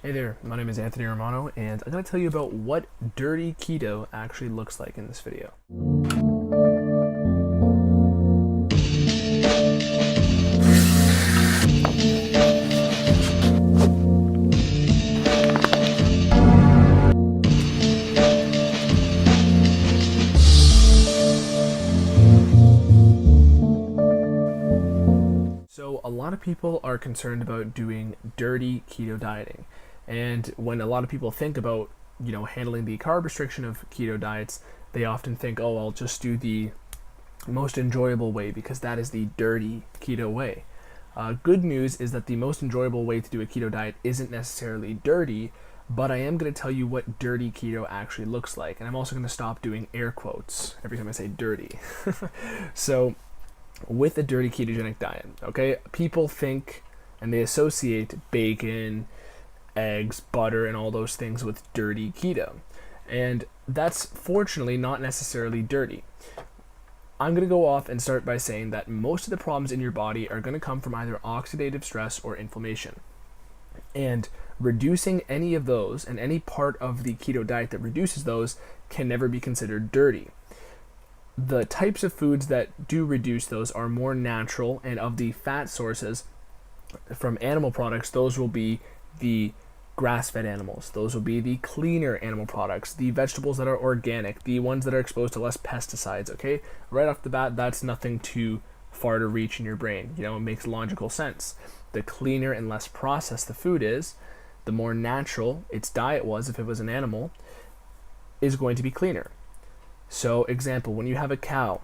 Hey there, my name is Anthony Romano, and I'm going to tell you about what dirty keto actually looks like in this video. So a lot of people are concerned about doing dirty keto dieting. And when a lot of people think about, handling the carb restriction of keto diets, they often think, oh, I'll just do the most enjoyable way because that is the dirty keto way. Good news is that the most enjoyable way to do a keto diet isn't necessarily dirty, but I am going to tell you what dirty keto actually looks like. And I'm also going to stop doing air quotes every time I say dirty. So with a dirty ketogenic diet, okay, people think and they associate bacon, eggs, butter, and all those things with dirty keto. And that's fortunately not necessarily dirty. I'm going to go off and start by saying that most of the problems in your body are going to come from either oxidative stress or inflammation. And reducing any of those and any part of the keto diet that reduces those can never be considered dirty. The types of foods that do reduce those are more natural, and of the fat sources from animal products, those will be the grass-fed animals. Those will be the cleaner animal products, the vegetables that are organic, the ones that are exposed to less pesticides, okay? Right off the bat, that's nothing too far to reach in your brain. It makes logical sense. The cleaner and less processed the food is, the more natural its diet was, if it was an animal, is going to be cleaner. So, example, when you have a cow,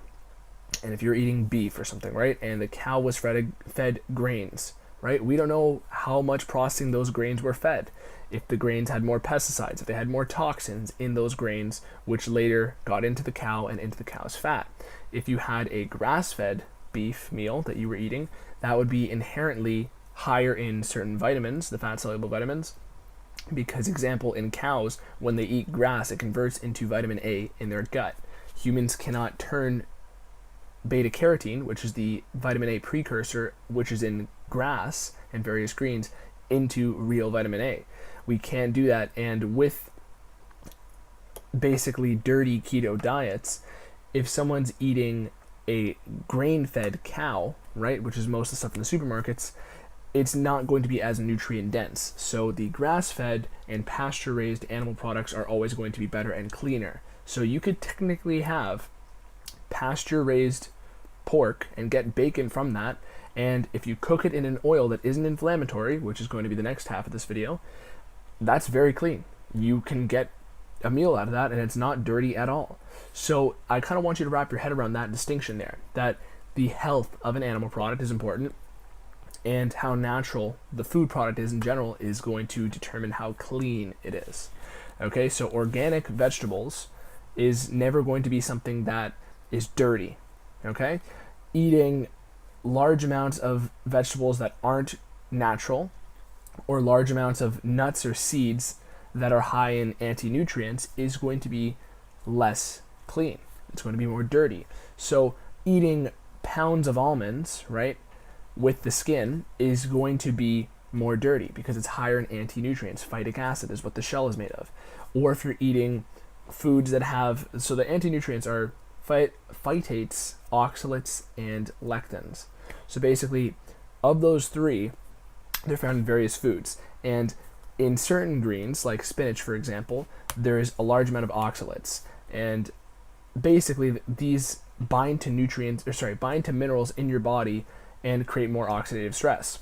and if you're eating beef or something, right, and the cow was fed grains, right, we don't know how much processing those grains were fed. If the grains had more pesticides, if they had more toxins in those grains, which later got into the cow and into the cow's fat. If you had a grass-fed beef meal that you were eating, that would be inherently higher in certain vitamins, the fat-soluble vitamins, because, example, in cows, when they eat grass, it converts into vitamin A in their gut. Humans cannot turn beta-carotene, which is the vitamin A precursor, which is in grass and various greens, into real vitamin A. We can't do that, and with basically dirty keto diets, if someone's eating a grain-fed cow, right, which is most of the stuff in the supermarkets, it's not going to be as nutrient dense. So the grass-fed and pasture-raised animal products are always going to be better and cleaner. So you could technically have pasture-raised pork and get bacon from that, and if you cook it in an oil that isn't inflammatory, which is going to be the next half of this video, that's very clean. You can get a meal out of that, and it's not dirty at all. So I kind of want you to wrap your head around that distinction there, that the health of an animal product is important, and how natural the food product is in general is going to determine how clean it is. Okay, so organic vegetables is never going to be something that is dirty. Okay, eating large amounts of vegetables that aren't natural, or large amounts of nuts or seeds that are high in anti-nutrients, is going to be less clean. It's going to be more dirty. So eating pounds of almonds, right, with the skin is going to be more dirty because it's higher in anti-nutrients. Phytic acid is what the shell is made of. Or if you're eating foods that have, so the anti-nutrients are phytates, oxalates, and lectins. So basically, of those three, they're found in various foods. And in certain greens, like spinach, for example, there's a large amount of oxalates. And basically, these bind to minerals in your body and create more oxidative stress.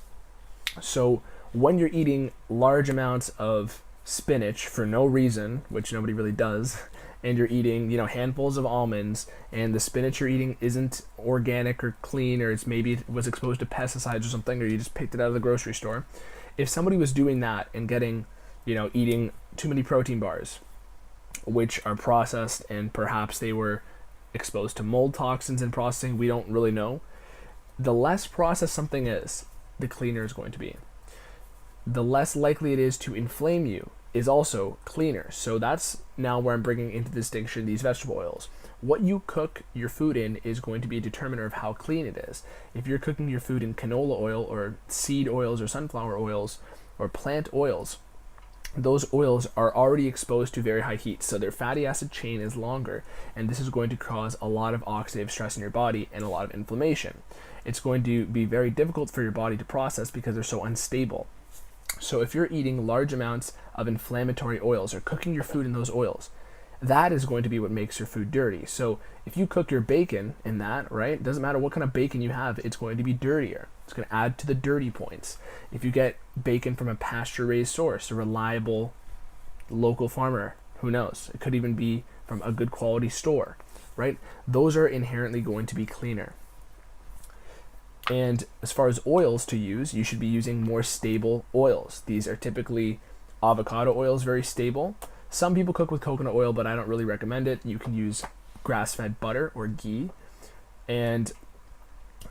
So when you're eating large amounts of spinach for no reason, which nobody really does, and you're eating, handfuls of almonds, and the spinach you're eating isn't organic or clean, or it was exposed to pesticides or something, or you just picked it out of the grocery store. If somebody was doing that and getting, eating too many protein bars, which are processed, and perhaps they were exposed to mold toxins in processing, we don't really know. The less processed something is, the cleaner it's going to be. The less likely it is to inflame you is also cleaner. So that's now where I'm bringing into distinction these vegetable oils. What you cook your food in is going to be a determiner of how clean it is. If you're cooking your food in canola oil or seed oils or sunflower oils or plant oils, those oils are already exposed to very high heat, so their fatty acid chain is longer, and this is going to cause a lot of oxidative stress in your body and a lot of inflammation. It's going to be very difficult for your body to process because they're so unstable. So if you're eating large amounts of inflammatory oils or cooking your food in those oils, that is going to be what makes your food dirty. So if you cook your bacon in that, right, it doesn't matter what kind of bacon you have, it's going to be dirtier. It's going to add to the dirty points. If you get bacon from a pasture-raised source, a reliable local farmer, who knows? It could even be from a good quality store, right? Those are inherently going to be cleaner. And as far as oils to use, you should be using more stable oils. These are typically avocado oils, very stable. Some people cook with coconut oil, but I don't really recommend it. You can use grass-fed butter or ghee. And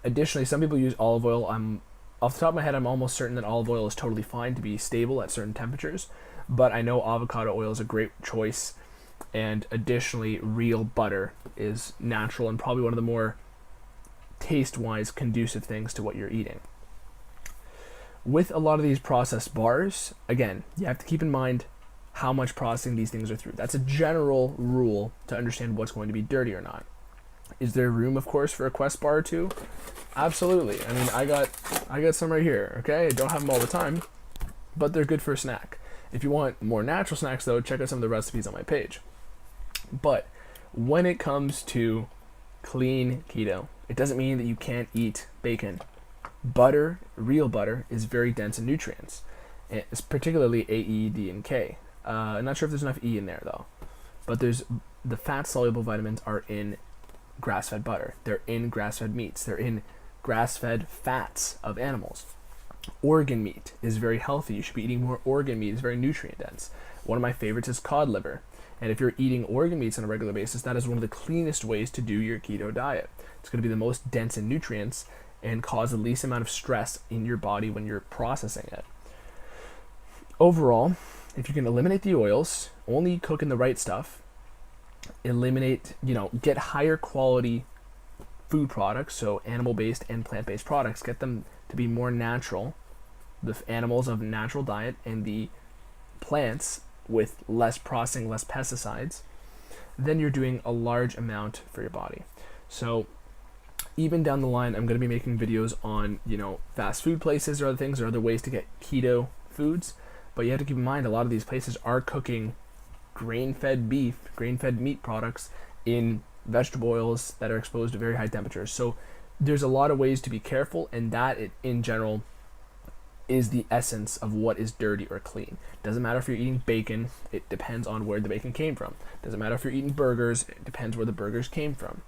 additionally, some people use olive oil. Off the top of my head, I'm almost certain that olive oil is totally fine to be stable at certain temperatures, but I know avocado oil is a great choice. And additionally, real butter is natural and probably one of the more taste-wise conducive things to what you're eating. With a lot of these processed bars, again, you have to keep in mind how much processing these things are through. That's a general rule to understand what's going to be dirty or not. Is there room, of course, for a Quest bar or two? Absolutely. I mean, I got some right here, okay? I don't have them all the time, but they're good for a snack. If you want more natural snacks, though, check out some of the recipes on my page. But when it comes to clean keto, it doesn't mean that you can't eat bacon. Butter, real butter, is very dense in nutrients. It's particularly A, E, D, and K. I'm not sure if there's enough E in there, though. But there's the fat-soluble vitamins are in grass-fed butter. They're in grass-fed meats. They're in grass-fed fats of animals. Organ meat is very healthy. You should be eating more organ meat. It's very nutrient-dense. One of my favorites is cod liver. And if you're eating organ meats on a regular basis, that is one of the cleanest ways to do your keto diet. It's going to be the most dense in nutrients and cause the least amount of stress in your body when you're processing it. Overall, if you can eliminate the oils, only cook in the right stuff, eliminate, get higher quality food products, so animal-based and plant-based products, get them to be more natural, the animals of natural diet and the plants with less processing, less pesticides, then you're doing a large amount for your body. So even down the line, I'm going to be making videos on, fast food places or other things or other ways to get keto foods. But you have to keep in mind, a lot of these places are cooking grain-fed beef, grain-fed meat products in vegetable oils that are exposed to very high temperatures. So there's a lot of ways to be careful, and that in general is the essence of what is dirty or clean. Doesn't matter if you're eating bacon, it depends on where the bacon came from. Doesn't matter if you're eating burgers, it depends where the burgers came from.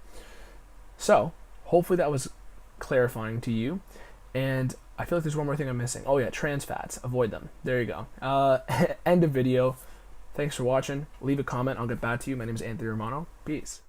So hopefully that was clarifying to you. And I feel like there's one more thing I'm missing. Oh yeah, trans fats, avoid them. There you go. End of video. Thanks for watching. Leave a comment, I'll get back to you. My name is Anthony Romano. Peace.